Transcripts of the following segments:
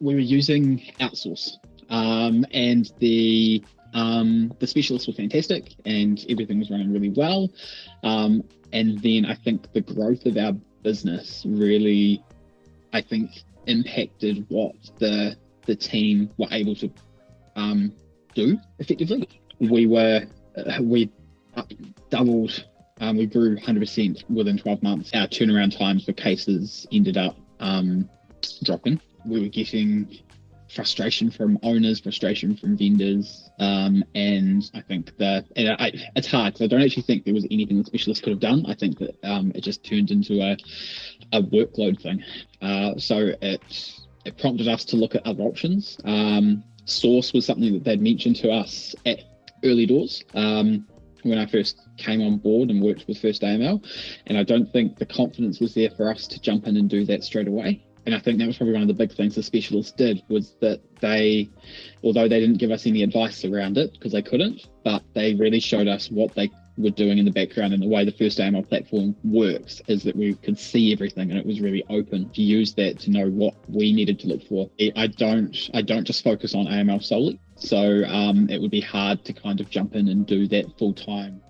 We were using outsource, and the specialists were fantastic, and everything was running really well. And then I think the growth of our business really, I think, impacted what the team were able to do effectively. We doubled. We grew 100% within 12 months. Our turnaround times for cases ended up dropping. We were getting frustration from owners, frustration from vendors, and I think it's hard because I don't actually think there was anything the specialist could have done. I think that it just turned into a workload thing. So it prompted us to look at other options. Source was something that they'd mentioned to us at early doors when I first came on board and worked with First AML, and I don't think the confidence was there for us to jump in and do that straight away. And I think that was probably one of the big things the specialists did, was that although they didn't give us any advice around it because they couldn't, but they really showed us what they were doing in the background. And the way the First AML platform works is that we could see everything, and it was really open to use that to know what we needed to look for. I don't just focus on AML solely, so it would be hard to kind of jump in and do that full time.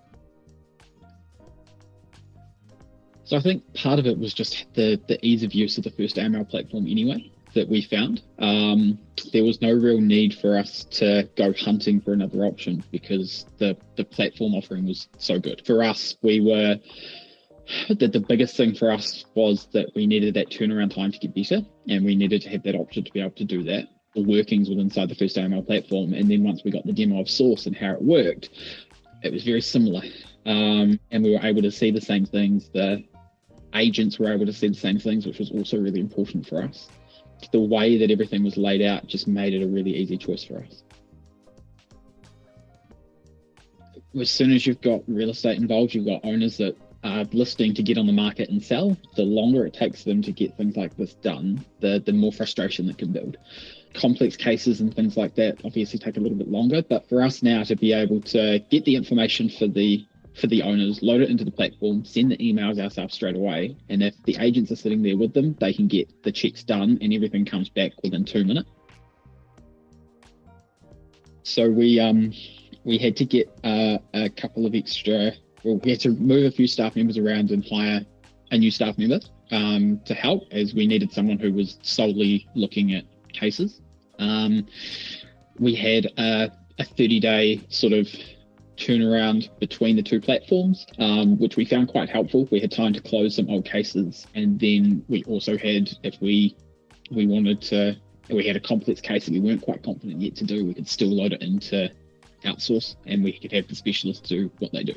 So I think part of it was just the ease of use of the First AML platform anyway, that we found. There was no real need for us to go hunting for another option because the platform offering was so good. For us, the biggest thing for us was that we needed that turnaround time to get better, and we needed to have that option to be able to do that. The workings within inside the First AML platform, and then once we got the demo of Source and how it worked, it was very similar. And we were able to see the same things. The agents were able to see the same things, which was also really important for us. The way that everything was laid out just made it a really easy choice for us. As soon as you've got real estate involved, you've got owners that are listing to get on the market and sell. The longer it takes them to get things like this done, the more frustration that can build. Complex cases and things like that obviously take a little bit longer, but for us now to be able to get the information for the owners, load it into the platform, send the emails ourselves straight away, and if the agents are sitting there with them, they can get the checks done and everything comes back within 2 minutes. So we had to get a couple of extra, we had to move a few staff members around and hire a new staff member to help, as we needed someone who was solely looking at cases. We had a 30-day sort of turnaround between the two platforms, which we found quite helpful. We had time to close some old cases, and then we also had, if we had a complex case that we weren't quite confident yet to do, we could still load it into outsource, and we could have the specialists do what they do,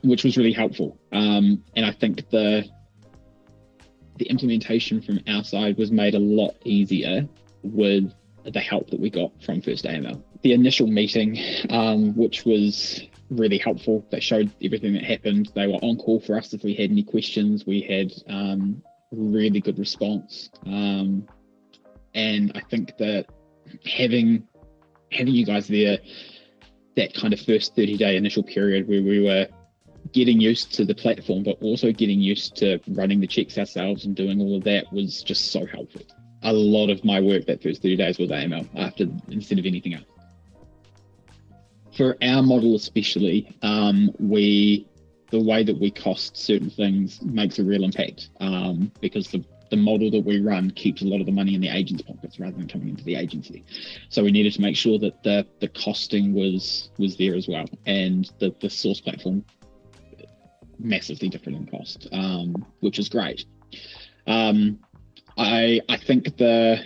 which was really helpful. And I think the implementation from our side was made a lot easier with the help that we got from First AML. The initial meeting, which was really helpful, they showed everything that happened. They were on call for us if we had any questions. We had really good response. And I think that having you guys there, that kind of first 30-day initial period where we were getting used to the platform, but also getting used to running the checks ourselves and doing all of that, was just so helpful. A lot of my work that first 30 days was AML instead of anything else. For our model especially, the way that we cost certain things makes a real impact, because the model that we run keeps a lot of the money in the agent's pockets rather than coming into the agency. So we needed to make sure that the costing was there as well, and the Source platform massively different in cost, which is great. I think the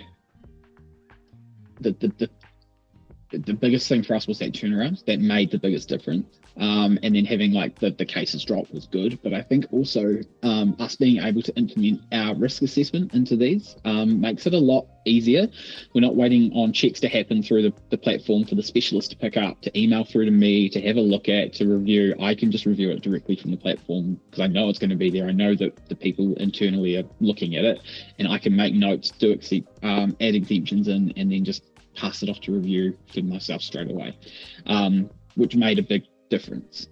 biggest thing for us was that turnaround that made the biggest difference. And then having like the cases drop was good, but I think also us being able to implement our risk assessment into these makes it a lot easier. We're not waiting on checks to happen through the platform for the specialist to pick up, to email through to me, to have a look at, to review. I can just review it directly from the platform because I know it's going to be there. I know that the people internally are looking at it, and I can make notes, add exemptions in, and then just pass it off to review for myself straight away, which made a big difference.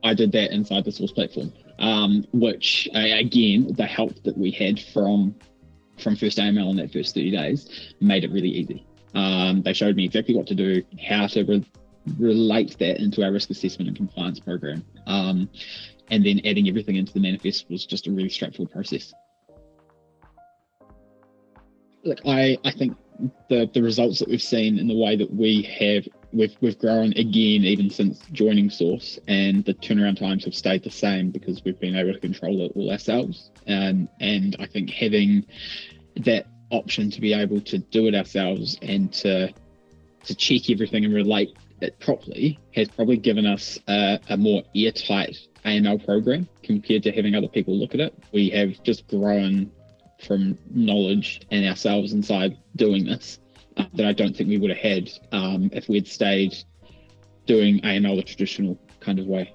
I did that inside the source platform, which again, the help that we had from First AML in that first 30 days made it really easy. They showed me exactly what to do, how to relate that into our risk assessment and compliance program. And then adding everything into the manifest was just a really straightforward process. Look, I think the results that we've seen in the way that we've grown again, even since joining Source, and the turnaround times have stayed the same because we've been able to control it all ourselves. And I think having that option to be able to do it ourselves and to check everything and relate it properly has probably given us a more airtight AML program compared to having other people look at it. We have just grown from knowledge and ourselves inside doing this that I don't think we would have had if we had stayed doing AML the traditional kind of way.